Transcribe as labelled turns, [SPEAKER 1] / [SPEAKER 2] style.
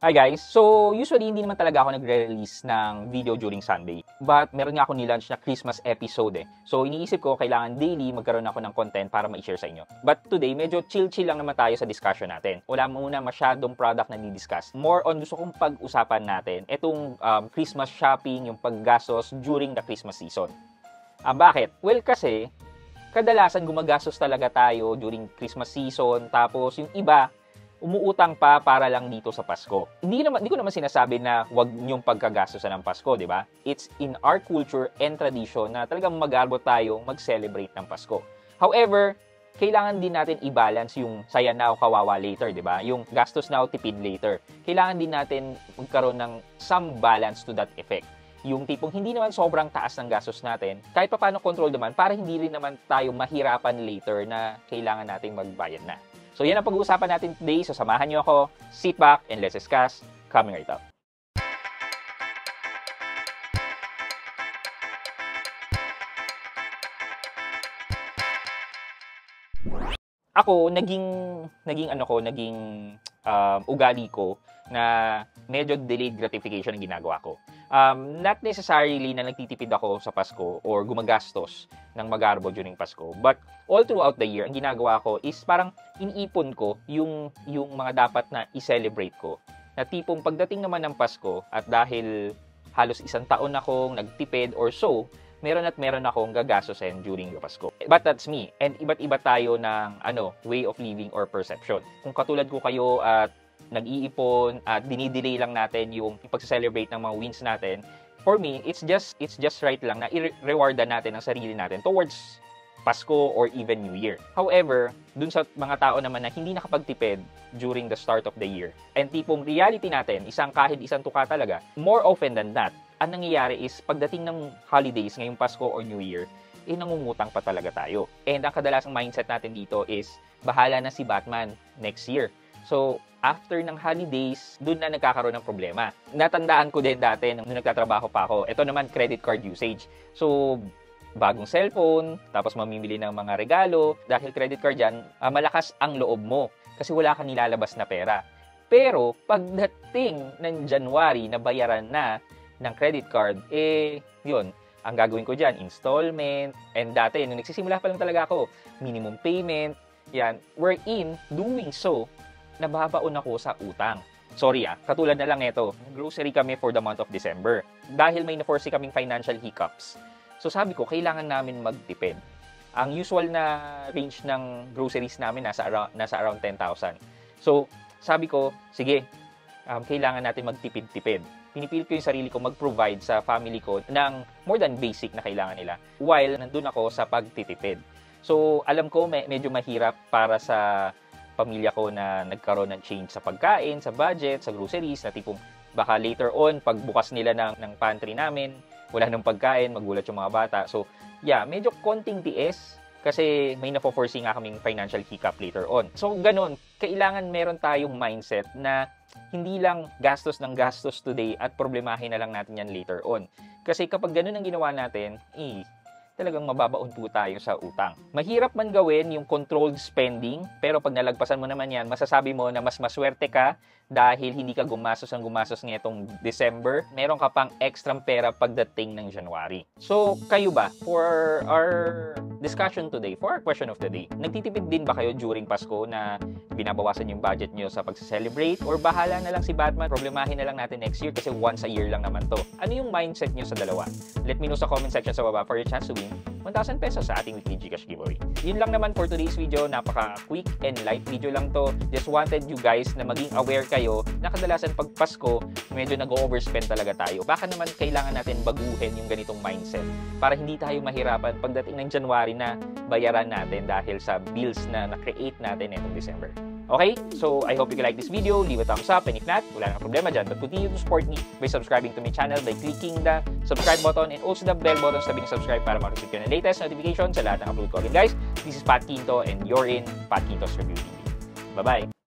[SPEAKER 1] Hi guys! So, usually hindi naman talaga ako nagre-release ng video during Sunday. But meron nga ako nilaunch na Christmas episode eh. So, iniisip ko kailangan daily magkaroon ako ng content para ma-share sa inyo. But today, medyo chill-chill lang naman tayo sa discussion natin. Wala muna masyadong product na ni-discuss. More on gusto kong pag-usapan natin itong Christmas shopping, yung paggastos during the Christmas season. Bakit? Well, kasi kadalasan gumagastos talaga tayo during Christmas season. Tapos yung iba, umuutang pa para lang dito sa Pasko. Hindi ko naman sinasabi na wag niyong pagkagastosan ng Pasko, di ba? It's in our culture and tradition na talagang mag-arbot tayo mag-celebrate ng Pasko. However, kailangan din natin i-balance yung saya now, kawawa later, di ba? Yung gastos now, tipid later. Kailangan din natin magkaroon ng some balance to that effect. Yung tipong hindi naman sobrang taas ng gastos natin, kahit pa paano control naman, para hindi rin naman tayo mahirapan later na kailangan nating magbayad na. So yan ang pag-uusapan natin today. So samahan nyo ako, sit back, and let's discuss. Coming right up. Ako, naging ugali ko na medyo delayed gratification ang ginagawa ko. Not necessarily na nagtitipid ako sa Pasko or gumagastos ng mag-aarbo during Pasko. But all throughout the year, ang ginagawa ko is parang iniipon ko yung mga dapat na i-celebrate ko. Na tipong pagdating naman ng Pasko at dahil halos isang taon akong nagtipid or so, meron akong gagastosin during the Pasko. But that's me. And iba't-iba tayo ng way of living or perception. Kung katulad ko kayo at nag-iipon at dinidelay lang natin yung pag-celebrate ng mga wins natin, for me, it's just right lang na i-rewardan natin ang sarili natin towards Pasko or even New Year. However, dun sa mga tao naman na hindi nakapagtipid during the start of the year, and tipong reality natin, kahit isang tuka talaga, more often than not, ang nangyayari is pagdating ng holidays, ngayong Pasko or New Year, nangungutang pa talaga tayo. And ang kadalasang mindset natin dito is, bahala na si Batman next year. So, after ng holidays, doon na nagkakaroon ng problema. Natandaan ko din dati nung nagtatrabaho pa ako, ito naman credit card usage. So, bagong cellphone, tapos mamimili ng mga regalo, dahil credit card yan, malakas ang loob mo kasi wala kang nilalabas na pera. Pero, pagdating ng January na bayaran na ng credit card, yun, ang gagawin ko dyan, installment, and dati, nung nagsisimula pa lang talaga ako, minimum payment, yan, wherein, doing so, nababaon ako sa utang. Sorry katulad na lang ito, grocery kami for the month of December. Dahil may na-foresee kaming financial hiccups. So sabi ko, kailangan namin magtipid. Ang usual na range ng groceries namin nasa around 10,000. So sabi ko, sige, kailangan natin magtipid-tipid. Pinipilit ko yung sarili ko mag-provide sa family ko ng more than basic na kailangan nila while nandun ako sa pagtitipid. So alam ko medyo mahirap para sa pamilya ko na nagkaroon ng change sa pagkain, sa budget, sa groceries, na tipong baka later on, pagbukas nila ng pantry namin, wala nang pagkain, magulat yung mga bata. So, yeah, medyo konting tiis kasi may na-foresee nga kaming financial hiccup later on. So, ganun, kailangan meron tayong mindset na hindi lang gastos ng gastos today at problemahin na lang natin yan later on. Kasi kapag ganun ang ginawa natin, talagang mababaon po tayo sa utang. Mahirap man gawin yung controlled spending, pero pag nalagpasan mo naman yan, masasabi mo na mas maswerte ka dahil hindi ka gumastos ngayong December, meron ka pang extra pera pagdating ng January. So, kayo ba, for our discussion today, for our question of the day, nagtitipid din ba kayo during Pasko na binabawasan yung budget nyo sa pag-celebrate? Or bahala na lang si Batman, problemahin na lang natin next year kasi once a year lang naman to. Ano yung mindset nyo sa dalawa? Let me know sa comment section sa baba for your chance to win 1,000 pesos sa ating weekly Gcash giveaway. Yun lang naman for today's video. Napaka-quick and light video lang to. Just wanted you guys na maging aware kayo na kadalasan pag Pasko, medyo nag-overspend talaga tayo. Baka naman kailangan natin baguhin yung ganitong mindset para hindi tayo mahirapan pagdating ng January na bayaran natin dahil sa bills na na-create natin itong December. Okay? So, I hope you like this video. Leave a thumbs up, and if not, wala nang problema dyan. But continue to support me by subscribing to my channel by clicking the subscribe button and also the bell button sa subscribe para ma-receive kayo ng latest notification sa lahat ng upload ko. Again guys, this is Pat Quinto and you're in Pat Quinto's Review TV. Bye-bye!